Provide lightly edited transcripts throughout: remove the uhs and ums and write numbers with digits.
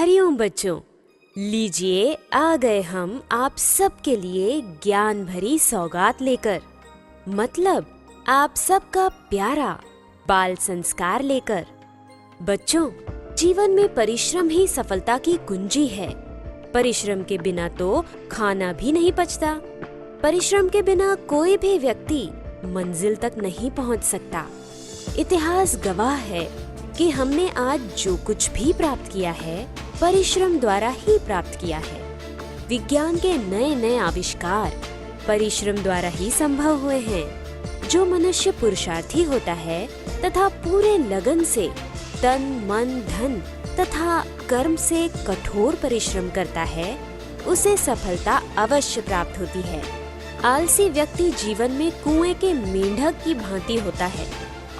हरिओम बच्चों, लीजिए आ गए हम आप सबके लिए ज्ञान भरी सौगात लेकर, मतलब आप सबका प्यारा बाल संस्कार लेकर। बच्चों, जीवन में परिश्रम ही सफलता की कुंजी है। परिश्रम के बिना तो खाना भी नहीं पचता। परिश्रम के बिना कोई भी व्यक्ति मंजिल तक नहीं पहुंच सकता। इतिहास गवाह है कि हमने आज जो कुछ भी प्राप्त किया है, परिश्रम द्वारा ही प्राप्त किया है। विज्ञान के नए नए आविष्कार परिश्रम द्वारा ही संभव हुए हैं। जो मनुष्य पुरुषार्थी होता है तथा पूरे लगन से तन मन धन तथा कर्म से कठोर परिश्रम करता है, उसे सफलता अवश्य प्राप्त होती है। आलसी व्यक्ति जीवन में कुएं के मेंढक की भांति होता है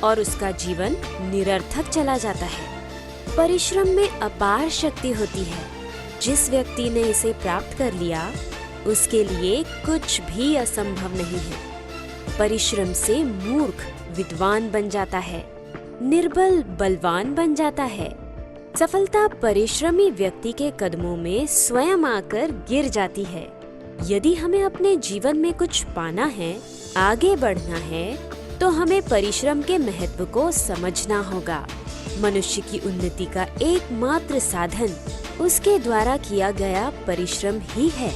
और उसका जीवन निरर्थक चला जाता है। परिश्रम में अपार शक्ति होती है। जिस व्यक्ति ने इसे प्राप्त कर लिया, उसके लिए कुछ भी असंभव नहीं है। परिश्रम से मूर्ख विद्वान बन जाता है, निर्बल बलवान बन जाता है। सफलता परिश्रमी व्यक्ति के कदमों में स्वयं आकर गिर जाती है। यदि हमें अपने जीवन में कुछ पाना है, आगे बढ़ना है, तो हमें परिश्रम के महत्व को समझना होगा। मनुष्य की उन्नति का एकमात्र साधन उसके द्वारा किया गया परिश्रम ही है।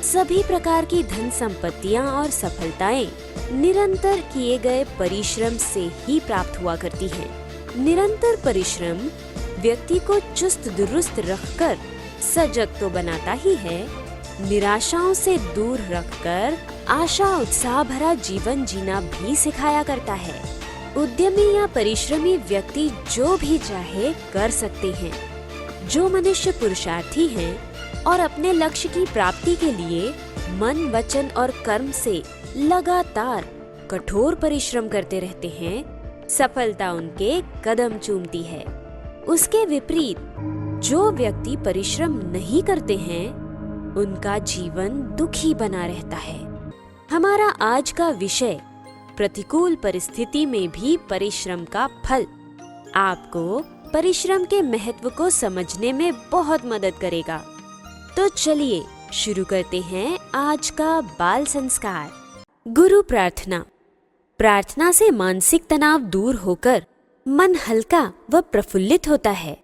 सभी प्रकार की धन संपत्तियां और सफलताएं निरंतर किए गए परिश्रम से ही प्राप्त हुआ करती हैं। निरंतर परिश्रम व्यक्ति को चुस्त दुरुस्त रखकर सजग तो बनाता ही है, निराशाओं से दूर रखकर आशा उत्साह भरा जीवन जीना भी सिखाया करता है। उद्यमी या परिश्रमी व्यक्ति जो भी चाहे कर सकते हैं। जो मनुष्य पुरुषार्थी हैं और अपने लक्ष्य की प्राप्ति के लिए मन वचन और कर्म से लगातार कठोर परिश्रम करते रहते हैं, सफलता उनके कदम चूमती है। उसके विपरीत जो व्यक्ति परिश्रम नहीं करते हैं, उनका जीवन दुखी बना रहता है। हमारा आज का विषय प्रतिकूल परिस्थिति में भी परिश्रम का फल आपको परिश्रम के महत्व को समझने में बहुत मदद करेगा। तो चलिए शुरू करते हैं आज का बाल संस्कार। गुरु प्रार्थना। प्रार्थना से मानसिक तनाव दूर होकर मन हल्का व प्रफुल्लित होता है।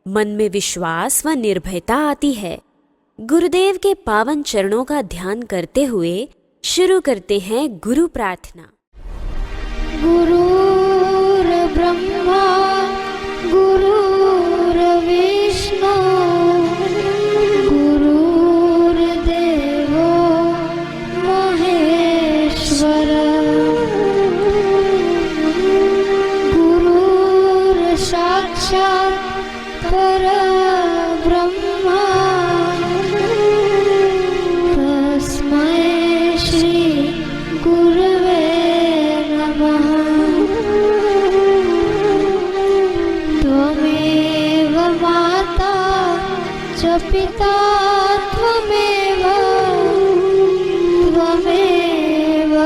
मन में विश्वास व निर्भयता आती है। गुरुदेव के पावन चरणों का ध्यान करते हुए शुरू करते हैं गुरु प्रार्थना। गुरुर्ब्रह्मा गुरुर्विष्णु गुरुर्देवो महेश्वर गुरुर्साक्षात् परब्रह्म तस्मै श्री गुरवे नमः। त्वमेव माता च पिता त्वमेव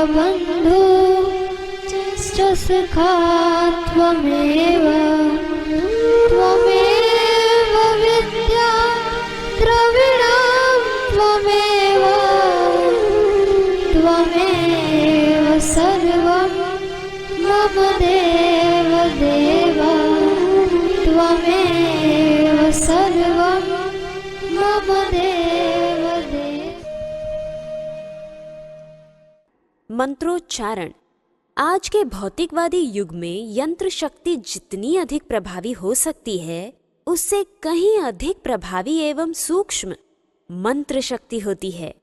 बन्धु च सखा त्वमेव विद्या द्रविणं त्वमेव सर्वं मम देव त्वमेव सर्वं मम देव। मंत्रोच्चारण। आज के भौतिकवादी युग में यंत्र शक्ति जितनी अधिक प्रभावी हो सकती है, उससे कहीं अधिक प्रभावी एवं सूक्ष्म मंत्र शक्ति होती है।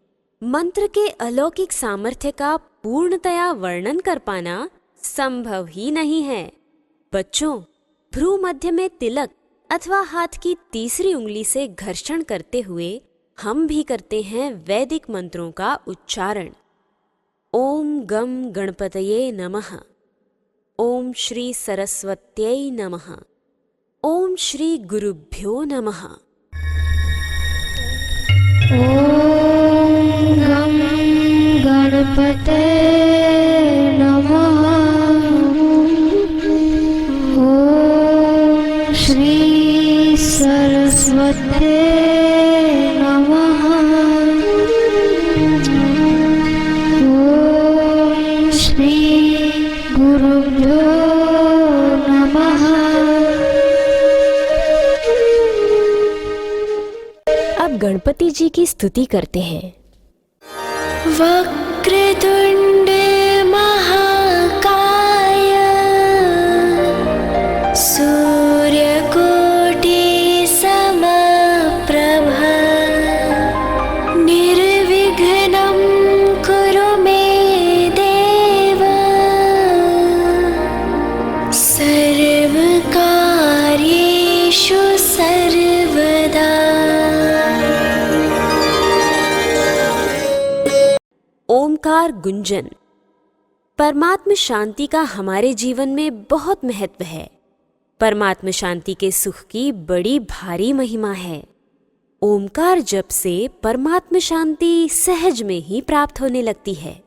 मंत्र के अलौकिक सामर्थ्य का पूर्णतया वर्णन कर पाना संभव ही नहीं है। बच्चों, भ्रू मध्य में तिलक अथवा हाथ की तीसरी उंगली से घर्षण करते हुए हम भी करते हैं वैदिक मंत्रों का उच्चारण। ओम गम गणपतये नमः। ओम श्री सरस्वत्यै नमः। ओम श्री गुरुभ्यो नमः। ओम गं गणपते नमः। ओम श्री सरस्वती सरस्वते नमः। ॐ श्री गुरुभ्यो नमः। अब गणपति जी की स्तुति करते हैं। वक्रतुंड महाकाय सूर्यकोटि समप्रभ निर्विघ्नं कुरु मे देव सर्वकार्येषु सर्वदा। ओमकार गुंजन। परमात्म शांति का हमारे जीवन में बहुत महत्व है। परमात्म शांति के सुख की बड़ी भारी महिमा है। ओमकार जप से परमात्म शांति सहज में ही प्राप्त होने लगती है।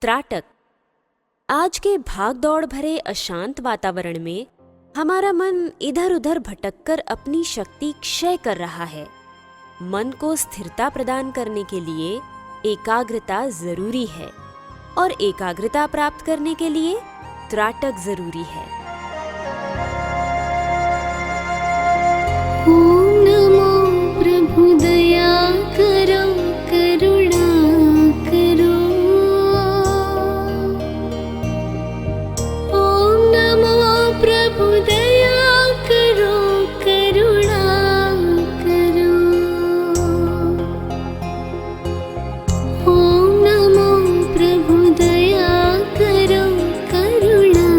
त्राटक। आज के भाग दौड़ भरे अशांत वातावरण में हमारा मन इधर उधर भटककर अपनी शक्ति क्षय कर रहा है। मन को स्थिरता प्रदान करने के लिए एकाग्रता जरूरी है और एकाग्रता प्राप्त करने के लिए त्राटक जरूरी है। ओम नमो प्रभु दया करो करुणा करो। ओम नमो प्रभु दया करो करुणा करो। ओम नमो प्रभु दया करो करुणा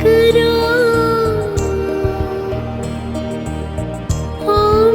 करो। ओम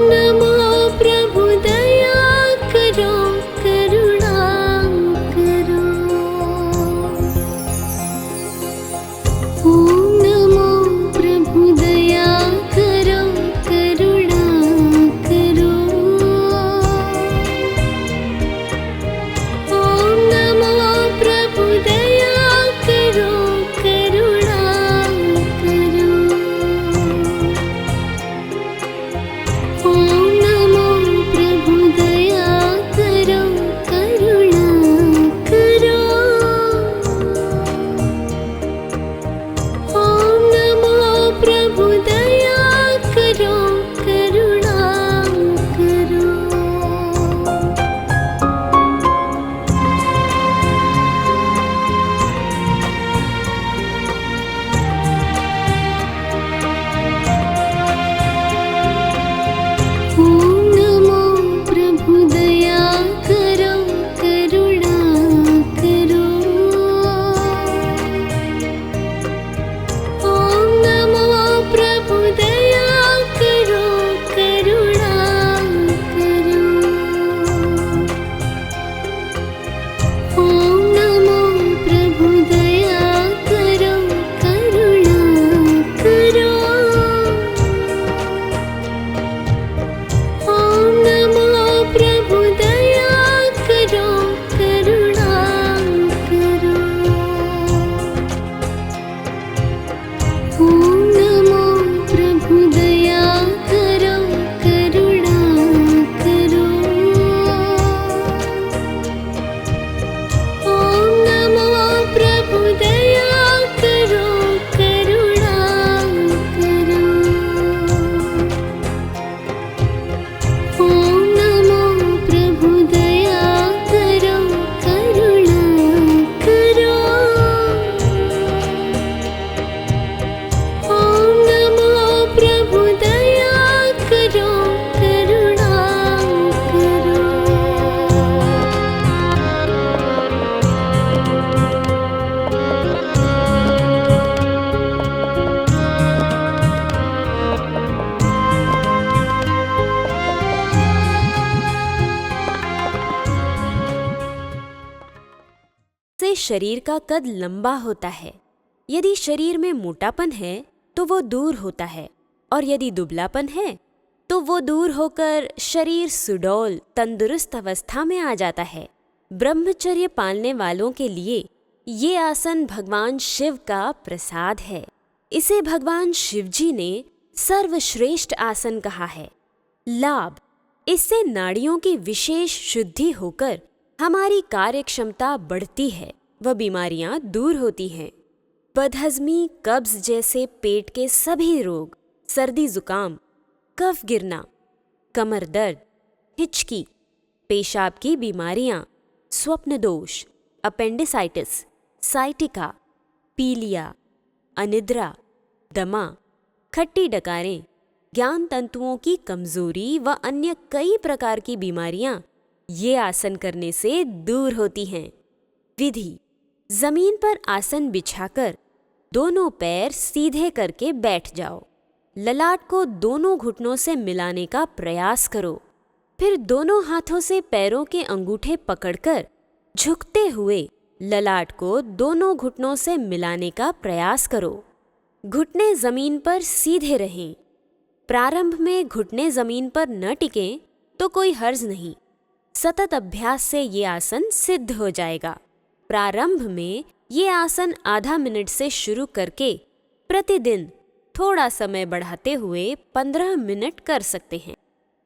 से शरीर का कद लंबा होता है। यदि शरीर में मोटापन है तो वो दूर होता है, और यदि दुबलापन है तो वो दूर होकर शरीर सुडौल तंदुरुस्त अवस्था में आ जाता है। ब्रह्मचर्य पालने वालों के लिए ये आसन भगवान शिव का प्रसाद है। इसे भगवान शिव जी ने सर्वश्रेष्ठ आसन कहा है। लाभ, इससे नाड़ियों की विशेष शुद्धि होकर हमारी कार्य क्षमता बढ़ती है व बीमारियां दूर होती हैं। बदहजमी, कब्ज जैसे पेट के सभी रोग, सर्दी जुकाम, कफ गिरना, कमर दर्द, हिचकी, पेशाब की बीमारियां, स्वप्न दोष, अपेंडिसाइटिस, साइटिका, पीलिया, अनिद्रा, दमा, खट्टी डकारें, ज्ञान तंतुओं की कमजोरी व अन्य कई प्रकार की बीमारियां ये आसन करने से दूर होती हैं। विधि, जमीन पर आसन बिछाकर दोनों पैर सीधे करके बैठ जाओ। ललाट को दोनों घुटनों से मिलाने का प्रयास करो। फिर दोनों हाथों से पैरों के अंगूठे पकड़कर झुकते हुए ललाट को दोनों घुटनों से मिलाने का प्रयास करो। घुटने जमीन पर सीधे रहें। प्रारंभ में घुटने जमीन पर न टिकें तो कोई हर्ज नहीं। सतत अभ्यास से ये आसन सिद्ध हो जाएगा। प्रारंभ में ये आसन आधा मिनट से शुरू करके प्रतिदिन थोड़ा समय बढ़ाते हुए 15 मिनट कर सकते हैं।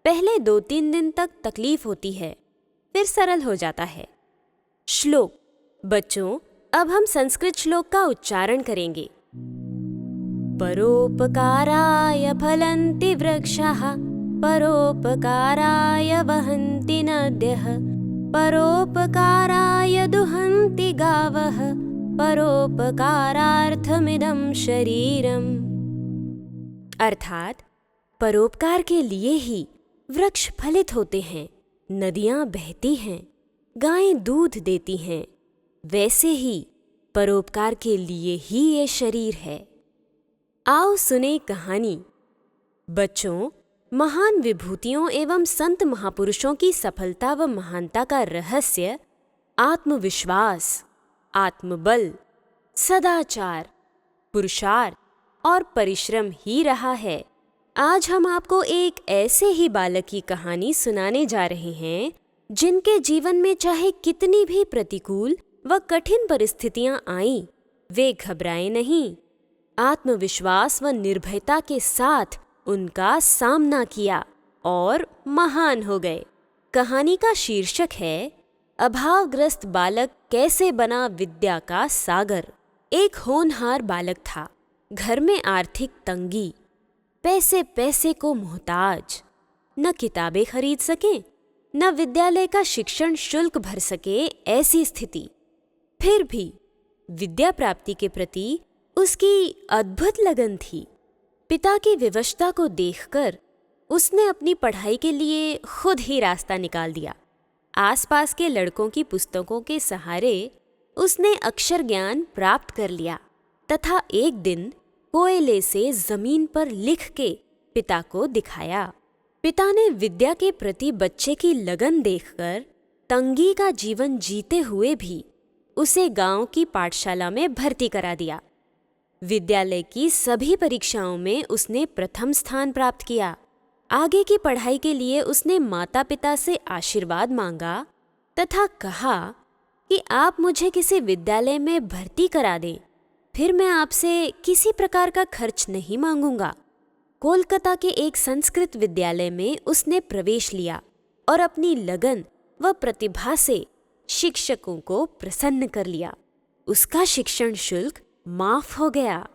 पहले 2-3 दिन तक तकलीफ होती है, फिर सरल हो जाता है। श्लोक, बच्चों अब हम संस्कृत श्लोक का उच्चारण करेंगे। परोपकाराय फलन्ति वृक्षाः, परोपकाराय वहन्ति नद्यः, परोपकाराय दुहन्ति गावः, परोपकारार्थमिदं शरीरम्। अर्थात परोपकार के लिए ही वृक्ष फलित होते हैं, नदियां बहती हैं, गायें दूध देती हैं, वैसे ही परोपकार के लिए ही ये शरीर है। आओ सुने कहानी। बच्चों, महान विभूतियों एवं संत महापुरुषों की सफलता व महानता का रहस्य आत्मविश्वास, आत्मबल, सदाचार, पुरुषार्थ और परिश्रम ही रहा है। आज हम आपको एक ऐसे ही बालक की कहानी सुनाने जा रहे हैं जिनके जीवन में चाहे कितनी भी प्रतिकूल व कठिन परिस्थितियां आईं, वे घबराए नहीं। आत्मविश्वास व निर्भयता के साथ उनका सामना किया और महान हो गए। कहानी का शीर्षक है अभावग्रस्त बालक कैसे बना विद्या का सागर। एक होनहार बालक था। घर में आर्थिक तंगी, पैसे पैसे को मोहताज, न किताबें खरीद सके न विद्यालय का शिक्षण शुल्क भर सके, ऐसी स्थिति। फिर भी विद्या प्राप्ति के प्रति उसकी अद्भुत लगन थी। पिता की विवशता को देखकर उसने अपनी पढ़ाई के लिए खुद ही रास्ता निकाल दिया। आसपास के लड़कों की पुस्तकों के सहारे उसने अक्षर ज्ञान प्राप्त कर लिया तथा एक दिन कोयले से जमीन पर लिख के पिता को दिखाया। पिता ने विद्या के प्रति बच्चे की लगन देखकर तंगी का जीवन जीते हुए भी उसे गांव की पाठशाला में भर्ती करा दिया। विद्यालय की सभी परीक्षाओं में उसने प्रथम स्थान प्राप्त किया। आगे की पढ़ाई के लिए उसने माता पिता से आशीर्वाद मांगा तथा कहा कि आप मुझे किसी विद्यालय में भर्ती करा दें, फिर मैं आपसे किसी प्रकार का खर्च नहीं मांगूंगा। कोलकाता के एक संस्कृत विद्यालय में उसने प्रवेश लिया और अपनी लगन व प्रतिभा से शिक्षकों को प्रसन्न कर लिया। उसका शिक्षण शुल्क माफ हो गया।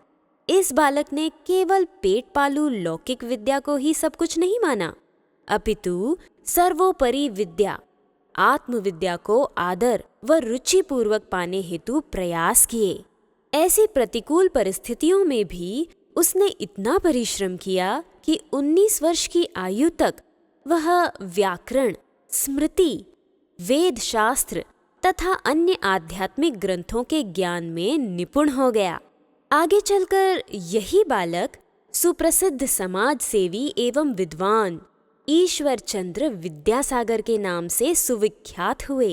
इस बालक ने केवल पेट पालू लौकिक विद्या को ही सब कुछ नहीं माना, अपितु सर्वोपरि विद्या, आत्मविद्या को आदर व रुचिपूर्वक पाने हेतु प्रयास किए। ऐसी प्रतिकूल परिस्थितियों में भी उसने इतना परिश्रम किया कि 19 वर्ष की आयु तक वह व्याकरण, स्मृति, वेद शास्त्र तथा अन्य आध्यात्मिक ग्रंथों के ज्ञान में निपुण हो गया। आगे चलकर यही बालक सुप्रसिद्ध समाज सेवी एवं विद्वान ईश्वर चंद्र विद्यासागर के नाम से सुविख्यात हुए।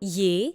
ये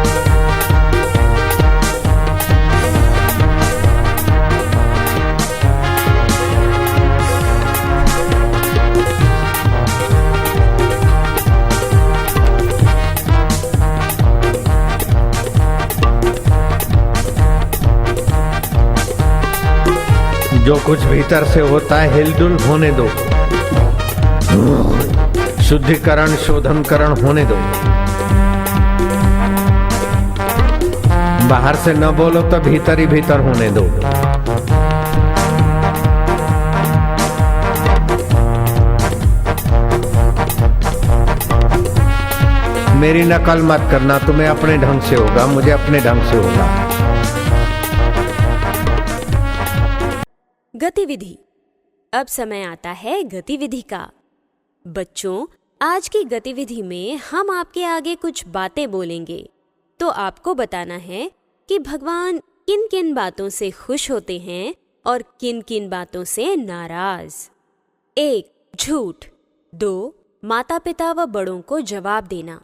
जो कुछ भीतर से होता है हिलडुल होने दो, शुद्धिकरण शोधनकरण होने दो। बाहर से न बोलो तो भीतर ही भीतर होने दो। मेरी नकल मत करना, तुम्हें अपने ढंग से होगा, मुझे अपने ढंग से होगा। गतिविधि। अब समय आता है गतिविधि का। बच्चों, आज की गतिविधि में हम आपके आगे कुछ बातें बोलेंगे, तो आपको बताना है कि भगवान किन किन बातों से खुश होते हैं और किन किन बातों से नाराज। 1. झूठ। 2. माता पिता व बड़ों को जवाब देना।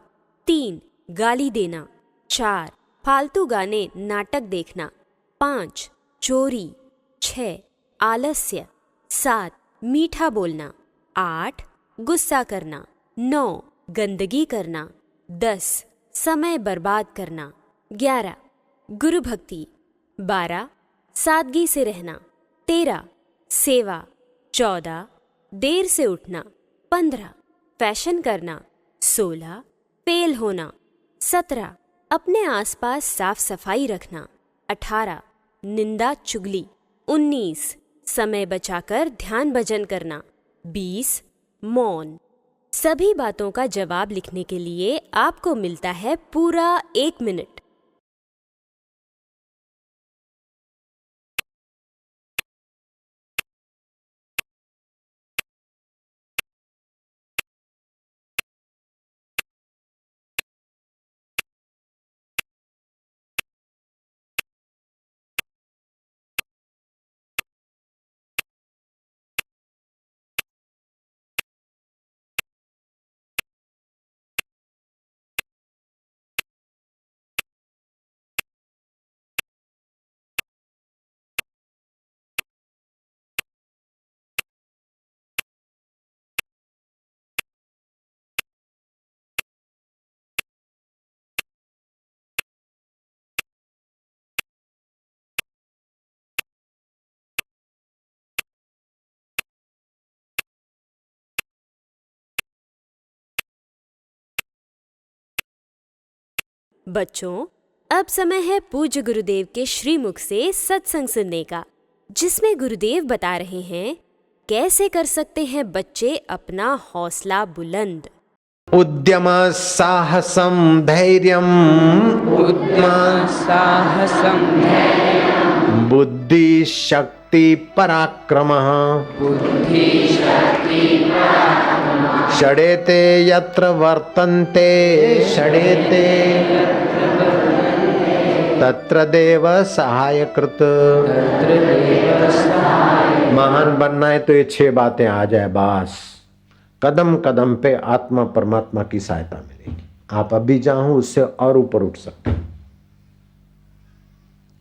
3. गाली देना। 4. फालतू गाने नाटक देखना। 5. चोरी। 6. आलस्य। 7. मीठा बोलना। 8. गुस्सा करना। 9. गंदगी करना। 10. समय बर्बाद करना। 11. गुरु भक्ति। 12. सादगी से रहना। 13. सेवा। 14. देर से उठना। 15. फैशन करना। 16. फेल होना। 17. अपने आसपास साफ सफाई रखना। 18. निंदा चुगली। 19. समय बचाकर ध्यान भजन करना। 20. मौन। सभी बातों का जवाब लिखने के लिए आपको मिलता है पूरा 1 मिनट। बच्चों, अब समय है पूज्य गुरुदेव के श्रीमुख से सत्संग सुनने का, जिसमें गुरुदेव बता रहे हैं कैसे कर सकते हैं बच्चे अपना हौसला बुलंद। उद्यम साहसम धैर्यम, साहसं बुद्धि शक्ति पराक्रमः, षडेते यत्र वर्तन्ते षडेते तत्र देव सहायकृत। महान बनना है तो ये 6 बातें आ जाए बस। कदम कदम पे आत्मा परमात्मा की सहायता मिलेगी। आप अभी जहां हो उससे और ऊपर उठ सकते हो।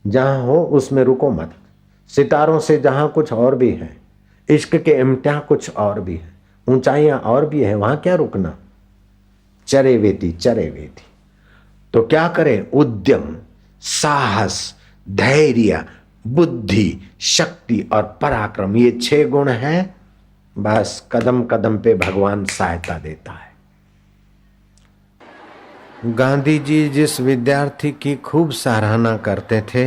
जहां हो उसमें रुको मत। सितारों से जहां कुछ और भी है, इश्क के इम्तिहान कुछ और भी है, ऊंचाइयां और भी है, वहां क्या रुकना। चरे वेती चरे वेती। तो क्या करें? उद्यम, साहस, धैर्य, बुद्धि, शक्ति और पराक्रम, ये 6 गुण हैं। बस कदम कदम पे भगवान सहायता देता है। गांधी जी जिस विद्यार्थी की खूब सराहना करते थे,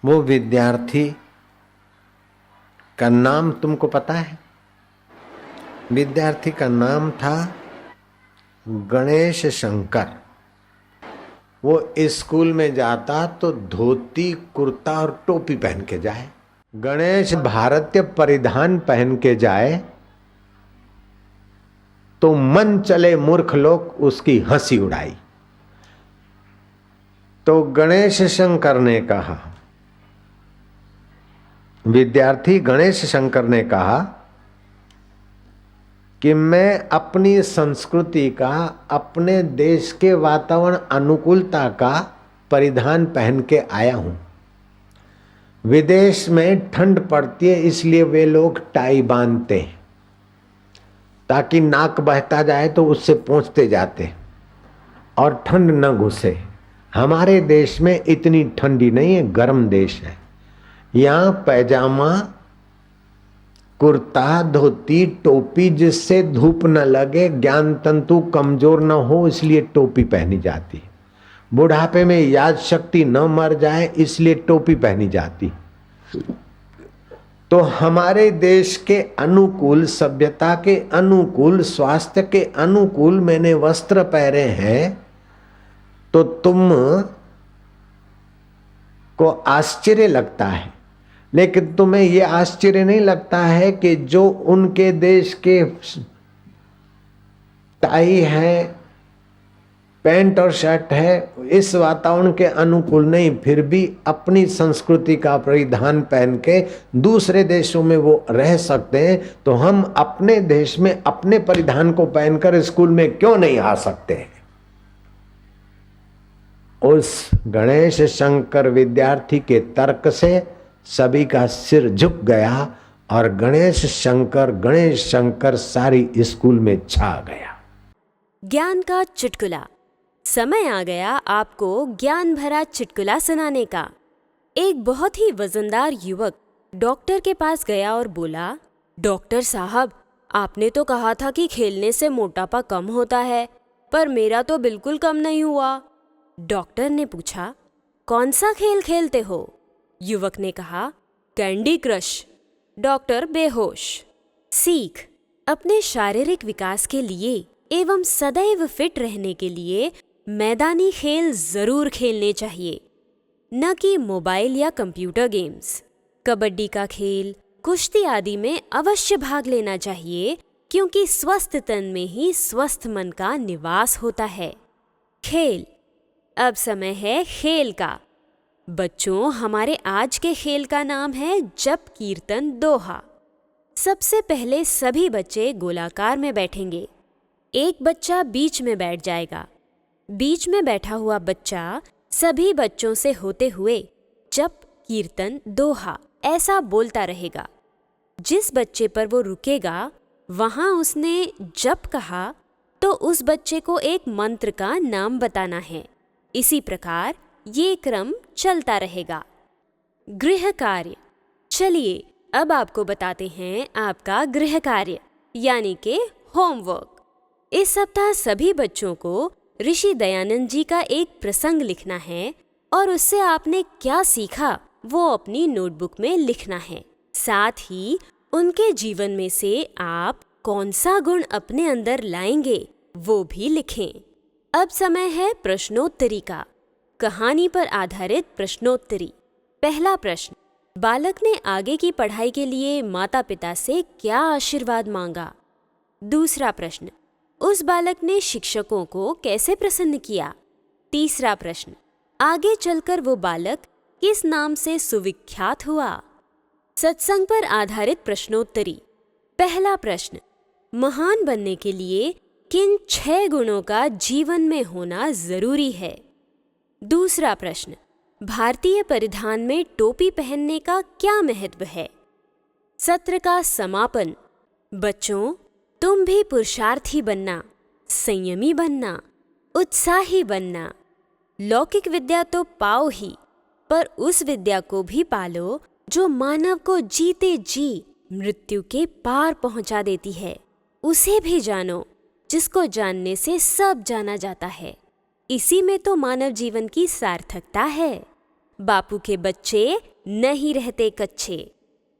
वो विद्यार्थी का नाम तुमको पता है? विद्यार्थी का नाम था गणेश शंकर। वो स्कूल में जाता तो धोती कुर्ता और टोपी पहन के जाए। गणेश भारतीय परिधान पहन के जाए तो मन चले मूर्ख लोग उसकी हंसी उड़ाई। तो गणेश शंकर ने कहा, विद्यार्थी गणेश शंकर ने कहा कि मैं अपनी संस्कृति का, अपने देश के वातावरण अनुकूलता का परिधान पहन के आया हूं। विदेश में ठंड पड़ती है, इसलिए वे लोग टाई बांधते हैं ताकि नाक बहता जाए तो उससे पोंछते जाते और ठंड न घुसे। हमारे देश में इतनी ठंडी नहीं है, गर्म देश है, यहाँ पैजामा, कुर्ता, धोती, टोपी, जिससे धूप न लगे, ज्ञान तंतु कमजोर न हो, इसलिए टोपी पहनी जाती है। बुढ़ापे में याद शक्ति न मर जाए, इसलिए टोपी पहनी जाती। तो हमारे देश के अनुकूल, सभ्यता के अनुकूल, स्वास्थ्य के अनुकूल मैंने वस्त्र पहने हैं, तो तुम को आश्चर्य लगता है। लेकिन तुम्हें यह आश्चर्य नहीं लगता है कि जो उनके देश के टाई है, पैंट और शर्ट है, इस वातावरण के अनुकूल नहीं, फिर भी अपनी संस्कृति का परिधान पहन के दूसरे देशों में वो रह सकते हैं, तो हम अपने देश में अपने परिधान को पहनकर स्कूल में क्यों नहीं आ सकते हैं? उस गणेश शंकर विद्यार्थी के तर्क से सभी का सिर झुक गया और गणेश शंकर सारी स्कूल में छा गया। ज्ञान का चुटकुला। समय आ गया आपको ज्ञान भरा चुटकुला सुनाने का। एक बहुत ही वजनदार युवक डॉक्टर के पास गया और बोला, डॉक्टर साहब, आपने तो कहा था कि खेलने से मोटापा कम होता है, पर मेरा तो बिल्कुल कम नहीं हुआ। डॉक्टर ने पूछा, कौन सा खेल खेलते हो? युवक ने कहा, कैंडी क्रश। डॉक्टर बेहोश। सीख। अपने शारीरिक विकास के लिए एवं सदैव फिट रहने के लिए मैदानी खेल जरूर खेलने चाहिए, न कि मोबाइल या कंप्यूटर गेम्स। कबड्डी का खेल, कुश्ती आदि में अवश्य भाग लेना चाहिए, क्योंकि स्वस्थ तन में ही स्वस्थ मन का निवास होता है। खेल। अब समय है खेल का। बच्चों, हमारे आज के खेल का नाम है जप कीर्तन दोहा। सबसे पहले सभी बच्चे गोलाकार में बैठेंगे। एक बच्चा बीच में बैठ जाएगा। बीच में बैठा हुआ बच्चा सभी बच्चों से होते हुए जप कीर्तन दोहा ऐसा बोलता रहेगा। जिस बच्चे पर वो रुकेगा, वहाँ उसने जप कहा तो उस बच्चे को एक मंत्र का नाम बताना है। इसी प्रकार ये क्रम चलता रहेगा। गृह कार्य। चलिए अब आपको बताते हैं आपका गृह कार्य यानी कि होमवर्क। इस सप्ताह सभी बच्चों को ऋषि दयानंद जी का एक प्रसंग लिखना है और उससे आपने क्या सीखा वो अपनी नोटबुक में लिखना है। साथ ही उनके जीवन में से आप कौन सा गुण अपने अंदर लाएंगे वो भी लिखें। अब समय है प्रश्नोत्तरी का। कहानी पर आधारित प्रश्नोत्तरी। पहला प्रश्न, बालक ने आगे की पढ़ाई के लिए माता पिता से क्या आशीर्वाद मांगा? दूसरा प्रश्न, उस बालक ने शिक्षकों को कैसे प्रसन्न किया? तीसरा प्रश्न, आगे चलकर वो बालक किस नाम से सुविख्यात हुआ? सत्संग पर आधारित प्रश्नोत्तरी। पहला प्रश्न, महान बनने के लिए किन 6 गुणों का जीवन में होना जरूरी है? दूसरा प्रश्न, भारतीय परिधान में टोपी पहनने का क्या महत्व है? सत्र का समापन। बच्चों, तुम भी पुरुषार्थी बनना, संयमी बनना, उत्साही बनना। लौकिक विद्या तो पाओ ही, पर उस विद्या को भी पालो जो मानव को जीते जी मृत्यु के पार पहुंचा देती है। उसे भी जानो जिसको जानने से सब जाना जाता है। इसी में तो मानव जीवन की सार्थकता है। बापू के बच्चे नहीं रहते कच्चे।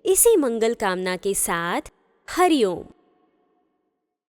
इसी मंगल कामना के साथ हरिओम।